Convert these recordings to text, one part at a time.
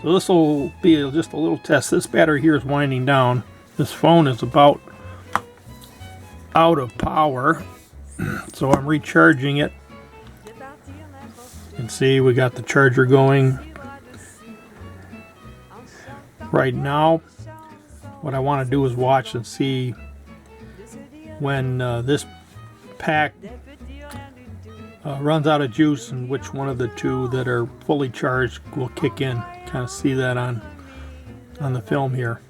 So this will be just a little test. This battery here is winding down. This phone is about out of power, so I'm recharging it. You can see we got the charger going. Right now, what I want to do is watch and see when this pack runs out of juice and which one of the two that are fully charged will kick in. Kind of see that on the film here.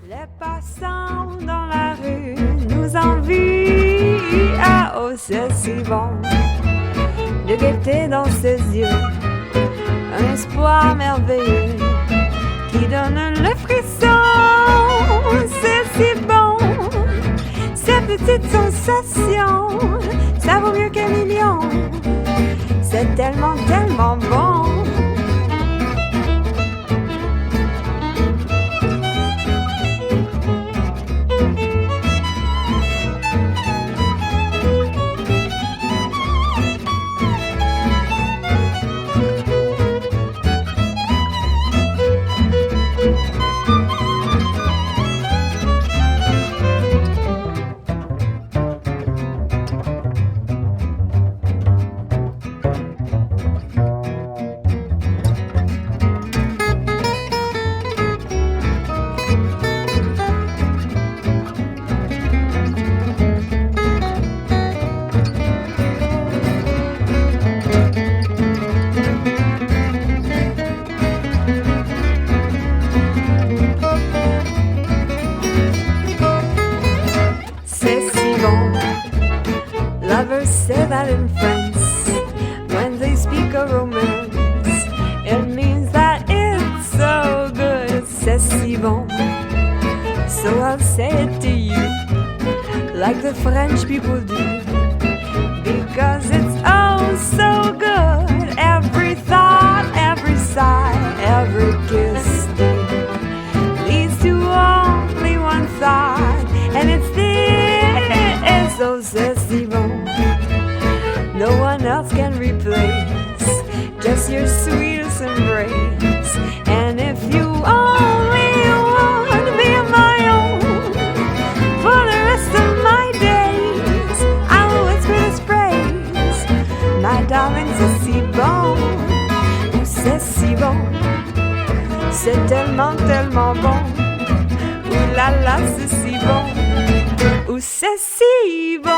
Les passants dans la rue nous envient. Ah oh, c'est si bon, de gaieté dans ses yeux, un espoir merveilleux qui donne le frisson. C'est si bon, ces petites sensations, ça vaut mieux qu'un million. C'est tellement, tellement bon. Lovers say that in France, when they speak of romance, it means that it's so good, c'est si bon. So I'll say it to you, like the French people do, because it's oh so good. Every thought, every sigh, every kiss leads to only one thought, and it's this, oh c'est si bon. No one else can replace just your sweetest embrace. And if you only want to be my own for the rest of my days, I will whisper this praise. My darling, c'est si bon, oh, c'est si bon, c'est tellement, tellement bon. Ouh là là, c'est si bon, oh, c'est si bon.